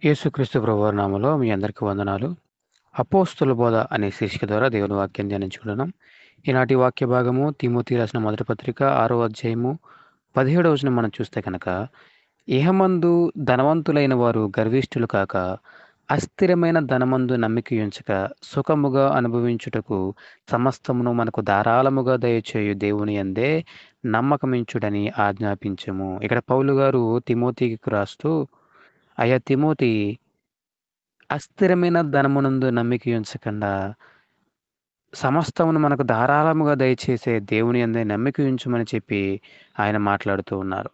యేసుక్రీస్తు ప్రభువారి నామములో మీ అందరికీ వందనాలు. అపోస్తుల బోధ అనే శీర్షిక ద్వారా దేవుని వాక్యం ధ్యానించుకుంటున్నాం. ఈనాటి వాక్య భాగము తిమోతి రాసిన మొదటి పత్రిక 6వ అధ్యాయము 17వ వచనం మనం చూస్తే కనుక, ఇహమందు ధనవంతులైన వారు గర్విష్ఠులు కాక, అస్థిరమైన ధనమందు నమ్మికయుంచక, సుఖముగా అనుభవించుటకు సమస్తమును మనకు ధారాళముగా దయచేయు దేవుని యందే నమ్మకమించుడని ఆజ్ఞాపించెము. ఇక్కడ పౌలు గారు తిమోతికి రాస్తూ, అయ్యా తిమోతి, అస్థిరమైన ధనమునందు నమ్మికయుంచకుండా, సమస్తమును మనకు ధారాళముగా దయచేసే దేవుని యందే నమ్మికయుంచుమని చెప్పి ఆయన మాట్లాడుతూ ఉన్నారు.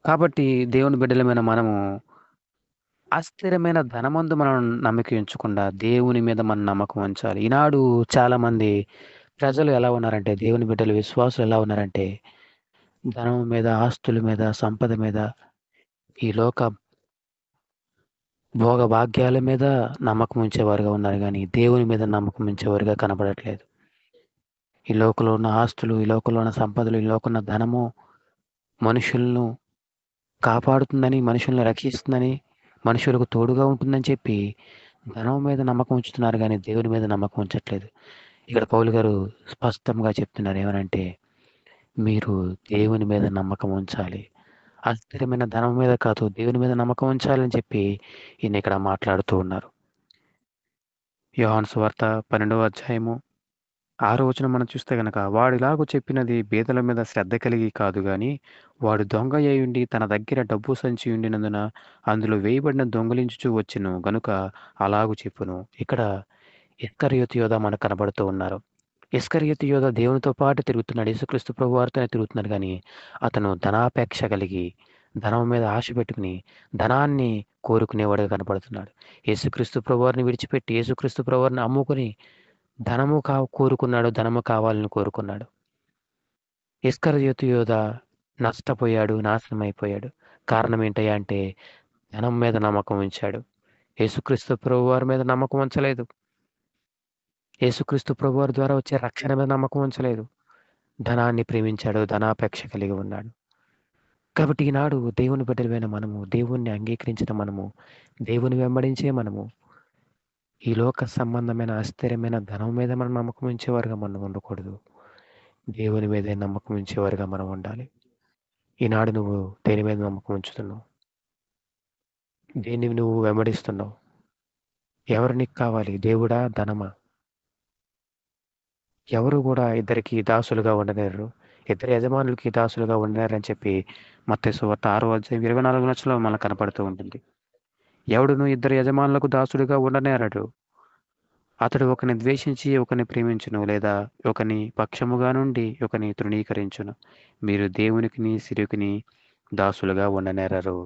కాబట్టి దేవుని బిడ్డలమైన మనము అస్థిరమైన ధనమందు మనం నమ్మికయుంచకుండా దేవుని మీద మన నమ్మకం ఉంచాలి. ఈనాడు చాలామంది ప్రజలు ఎలా ఉన్నారంటే, దేవుని బిడ్డలు విశ్వాసులు ఎలా ఉన్నారంటే, ధనం మీద, ఆస్తుల మీద, సంపద మీద, ఈ లోక భోగభాగ్యాల మీద నమ్మకం ఉంచేవారుగా ఉన్నారు గానీ, దేవుని మీద నమ్మకం ఉంచేవారుగా కనపడట్లేదు. ఈ లోకంలో ఉన్న ఆస్తులు, ఈ లోకంలో ఉన్న సంపదలు, ఈ లోకంలో ఉన్న ధనము మనుషులను కాపాడుతుందని, మనుషుల్ని రక్షిస్తుందని, మనుషులకు తోడుగా ఉంటుందని చెప్పి ధనం మీద నమ్మకం ఉంచుతున్నారు గానీ, దేవుని మీద నమ్మకం ఉంచట్లేదు. ఇక్కడ పౌలు గారు స్పష్టంగా చెప్తున్నారు. ఏమనంటే, మీరు దేవుని మీద నమ్మకం ఉంచాలి. అస్థిరమైన ధనం మీద కాదు, దేవుని మీద నమ్మకం ఉంచాలని చెప్పి ఈయన ఇక్కడ మాట్లాడుతూ ఉన్నారు. యోహాను సువార్త 12వ అధ్యాయము 6వ వచనం మనం చూస్తే గనక, వాడిలాగు చెప్పినది బీదల మీద శ్రద్ధ కలిగి కాదు గాని, వాడు దొంగ అయ్యుండి తన దగ్గర డబ్బు సంచి ఉండినందున అందులో వేయబడిన దొంగిలించుచూ వచ్చెను గనుక అలాగు చెప్పును. ఇక్కడ ఇస్కరియోతు యోధ మనకు కనబడుతూ ఉన్నారు. ఇస్కరియోతు యోధ దేవునితో పాటు తిరుగుతున్నాడు. యేసుక్రీస్తు ప్రభువారితోనే తిరుగుతున్నాడు గాని, అతను ధనాపేక్ష కలిగి, ధనం మీద ఆశ పెట్టుకుని, ధనాన్ని కోరుకునేవాడుగా కనపడుతున్నాడు. యేసుక్రీస్తు ప్రభువారిని విడిచిపెట్టి, యేసుక్రీస్తు ప్రభువారిని అమ్ముకుని ధనము కోరుకున్నాడు. ధనము కావాలని కోరుకున్నాడు. ఇస్కరియోతు యోధ నష్టపోయాడు, నాశనమైపోయాడు. కారణం ఏంటయ్యా అంటే, ధనం మీద నమ్మకం ఉంచాడు. యేసుక్రీస్తు ప్రభువారి మీద నమ్మకం ఉంచలేదు. యేసుక్రీస్తు ప్రభువారి ద్వారా వచ్చే రక్షణ మీద నమ్మకం ఉంచలేదు. ధనాన్ని ప్రేమించాడు, ధనాపేక్ష కలిగి ఉన్నాడు. కాబట్టి ఈనాడు దేవుని బిడ్డలమైన మనము, దేవుణ్ణి అంగీకరించిన మనము, దేవుని వెంబడించే మనము, ఈ లోక సంబంధమైన అస్థిరమైన ధనం మీద మనం నమ్మకం ఉంచేవారుగా మనం ఉండకూడదు. దేవుని మీదే నమ్మకం ఉంచేవారుగా మనం ఉండాలి. ఈనాడు నువ్వు దేని మీద నమ్మకం ఉంచుతున్నావు? దేన్ని నువ్వు వెంబడిస్తున్నావు? ఎవరు నీకు కావాలి? దేవుడా? ధనమా? ఎవరు కూడా ఇద్దరికి దాసులుగా ఉండలేరు. ఇద్దరు యజమానులకి దాసులుగా ఉండలేరని చెప్పి మత్తయి సువార్త 6వ అధ్యాయం 24వ వచనంలో మనకు కనపడుతూ ఉంటుంది. ఎవడును ఇద్దరు యజమానులకు దాసుడిగా ఉండనేరడు. అతడు ఒకని ద్వేషించి ఒకని ప్రేమించును, లేదా ఒకని పక్షముగా నుండి ఒకని తృణీకరించును. మీరు దేవునికిని సిరికిని దాసులుగా ఉండనేరరు.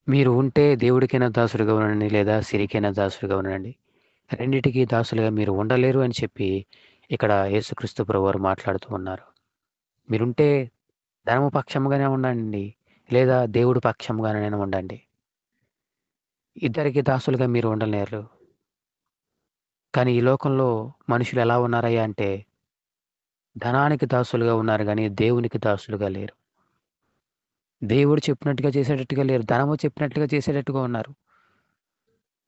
మీరు ఉంటే దేవుడికైనా దాసులుగా ఉండండి, లేదా సిరికైనా దాసులుగా ఉండండి. రెండిటికి దాసులుగా మీరు ఉండలేరు అని చెప్పి ఇక్కడ యేసుక్రీస్తు ప్రభువారు మాట్లాడుతూ ఉన్నారు. మీరుంటే ధనము పక్షముగానే ఉండండి, లేదా దేవుడి పక్షముగానే ఉండండి. ఇద్దరికి దాసులుగా మీరు ఉండలేరు. కానీ ఈ లోకంలో మనుషులు ఎలా ఉన్నారయ్యా అంటే, ధనానికి దాసులుగా ఉన్నారు గానీ దేవునికి దాసులుగా లేరు. దేవుడు చెప్పినట్టుగా చేసేటట్టుగా లేరు. ధనము చెప్పినట్టుగా చేసేటట్టుగా ఉన్నారు.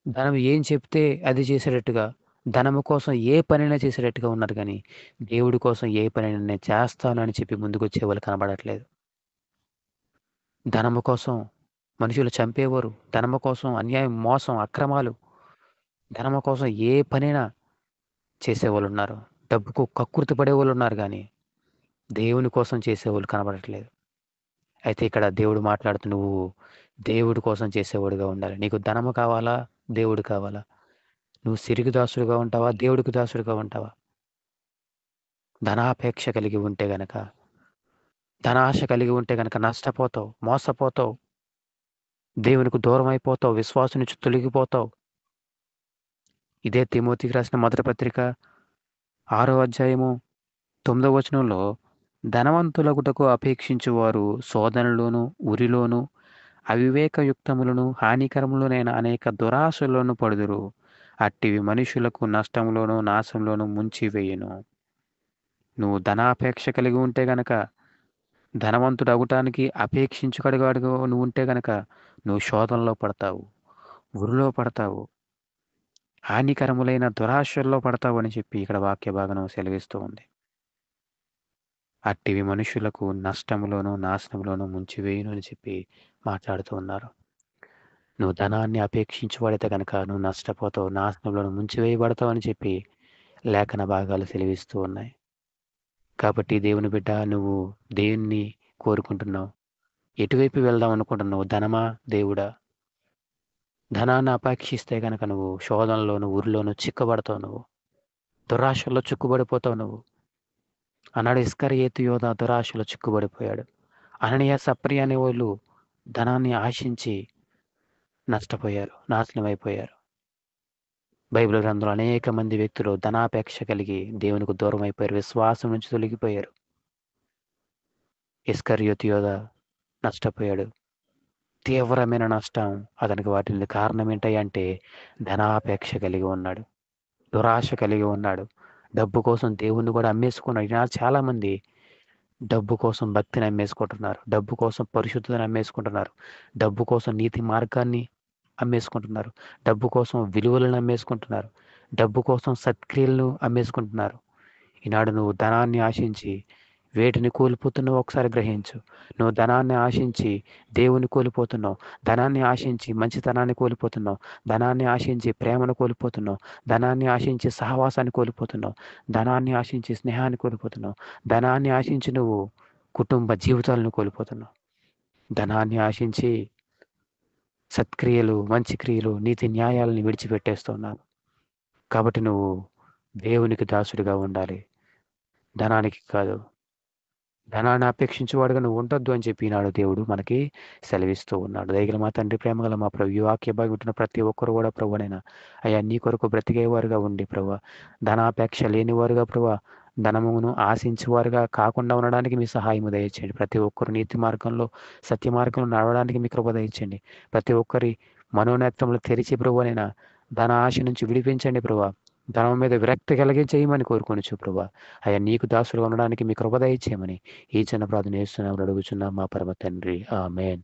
ధనం ఏం చెప్తే అది చేసేటట్టుగా, ధనము కోసం ఏ పనైనా చేసేటట్టుగా ఉన్నారు గానీ, దేవుడి కోసం ఏ పనైనా నేను చేస్తాను అని చెప్పి ముందుకొచ్చేవాళ్ళు కనబడట్లేదు. ధనము కోసం మనుషులు చంపేవారు. ధనము కోసం అన్యాయం, మోసం, అక్రమాలు, ధనము కోసం ఏ పనైనా చేసేవాళ్ళున్నారు. డబ్బుకు కక్కుర్తి పడేవాళ్ళున్నారు గానీ, దేవుని కోసం చేసేవాళ్ళు కనబడట్లేదు. అయితే ఇక్కడ దేవుడు మాట్లాడుతూ, నువ్వు దేవుడి కోసం చేసేవాడిగా ఉండాలి. నీకు ధనము కావాలా? దేవుడు కావాలా? నువ్వు సిరికి దాసుడుగా ఉంటావా? దేవుడికి దాసుడుగా ఉంటావా? ధనాపేక్ష కలిగి ఉంటే గనక, ధనాశ కలిగి ఉంటే గనక నష్టపోతావు, మోసపోతావు, దేవునికి దూరం అయిపోతావు, విశ్వాసం నుంచి తొలగిపోతావు. ఇదే తిమోతికి రాసిన మొదటి పత్రిక 6వ అధ్యాయము 9వ వచనంలో, ధనవంతులగుటకు అపేక్షించువారు శోధనలోను, ఉరిలోను, అవివేకయుక్తములను, హానికరములనైన అనేక దురాశల్లోను పడుదురు. అట్టివి మనుషులకు నష్టంలోను, నాశంలోను ముంచివేయును. నువ్వు ధనాపేక్ష కలిగి ఉంటే గనక, ధనవంతుడు అగుటానికి అపేక్షించుకడుగాడుగా నువ్వు ఉంటే గనక, నువ్వు శోధనలో పడతావు, ఉరిలో పడతావు, హానికరములైన దురాశల్లో పడతావు అని చెప్పి ఇక్కడ వాక్య భాగం సెలవిస్తూ ఉంది. అట్టివి మనుషులకు నష్టములోను నాశనంలోను ముంచివేయును అని చెప్పి మాట్లాడుతూ ఉన్నారు. నువ్వు ధనాన్ని అపేక్షించబడితే కనుక నువ్వు నష్టపోతావు, నాశనంలోను ముంచివేయబడతావు అని చెప్పి లేఖన భాగాలు సెలవిస్తూ ఉన్నాయి. కాబట్టి దేవుని బిడ్డ, నువ్వు దేన్ని కోరుకుంటున్నావు? ఎటువైపు వెళ్దాం అనుకుంటున్నావు? ధనమా, దేవుడా? ధనాన్ని అపేక్షిస్తే కనుక నువ్వు శోధనలోను ఊరిలోను చిక్కబడతావు, నువ్వు దురాశల్లో చిక్కుబడిపోతావు. నువ్వు అన్నాడు ఇస్కరియోతు యోధ దురాశలో చిక్కుబడిపోయాడు. అననీయ సప్రియ అనే వాళ్ళు ధనాన్ని ఆశించి నష్టపోయారు, నాశనం అయిపోయారు. బైబిల్ గ్రంథంలో అనేక మంది వ్యక్తులు ధనాపేక్ష కలిగి దేవునికి దూరం అయిపోయారు, విశ్వాసం నుంచి తొలగిపోయారు. ఇస్కరియోతు యోధ నష్టపోయాడు, తీవ్రమైన నష్టం అతనికి. వాటిని కారణం ఏంటంటే ధనాపేక్ష కలిగి ఉన్నాడు, దురాశ కలిగి ఉన్నాడు. డబ్బు కోసం దేవుణ్ణి కూడా అమ్మేసుకున్నాడు. ఈనాడు చాలా మంది డబ్బు కోసం భక్తిని అమ్మేసుకుంటున్నారు, డబ్బు కోసం పరిశుద్ధతను అమ్మేసుకుంటున్నారు, డబ్బు కోసం నీతి మార్గాన్ని అమ్మేసుకుంటున్నారు, డబ్బు కోసం విలువలను అమ్మేసుకుంటున్నారు, డబ్బు కోసం సత్క్రియలను అమ్మేసుకుంటున్నారు. ఈనాడు నువ్వు ధనాన్ని ఆశించి వేటిని కోల్పోతున్నావు ఒకసారి గ్రహించు. నువ్వు ధనాన్ని ఆశించి దేవుని కోల్పోతున్నావు, ధనాన్ని ఆశించి మంచితనాన్ని కోల్పోతున్నావు, ధనాన్ని ఆశించి ప్రేమను కోల్పోతున్నావు, ధనాన్ని ఆశించి సహవాసాన్ని కోల్పోతున్నావు, ధనాన్ని ఆశించి స్నేహాన్ని కోల్పోతున్నావు, ధనాన్ని ఆశించి నువ్వు కుటుంబ జీవితాలను కోల్పోతున్నావు, ధనాన్ని ఆశించి సత్క్రియలు, మంచి క్రియలు, నీతి న్యాయాలను విడిచిపెట్టేస్తున్నావు. కాబట్టి నువ్వు దేవునికి దాసుడిగా ఉండాలి, ధనానికి కాదు. ధనాన్ని అపేక్షించేవాడుగా నువ్వు ఉండొద్దు అని చెప్పి ఈనాడు దేవుడు మనకి సెలవిస్తూ ఉన్నాడు. దయగల మా తండ్రి, ప్రేమగల మా ప్రభు, ఈ వాక్య భాగం వింటున్న ప్రతి ఒక్కరు కూడా ప్రభువనైనా అయ్యా నీ కొరకు బ్రతికేవారుగా ఉండి ప్రభు, ధనాపేక్ష లేనివారుగా ప్రభు, ధనమును ఆశించేవారుగా కాకుండా ఉండడానికి మీ సహాయము దయచేయండి. ప్రతి ఒక్కరు నీతి మార్గంలో, సత్య మార్గంలో నడవడానికి మీ కృప దయచేయండి. ప్రతి ఒక్కరి మనోనేత్రములు తెరిచి ప్రభువనైనా ధన ఆశ నుంచి విడిపించండి ప్రభు. ధనం మీద విరక్తి కలిగించేయమని కోరుకొనిచ్చు ప్రభా. అయ్యా నీకు దాసులుగా ఉండడానికి మీ కృప దయచేయమని ఈ చిన్న ప్రార్థన చేస్తున్నాము, అడుగుచున్నాం మా పరమ తండ్రి. ఆమేన్.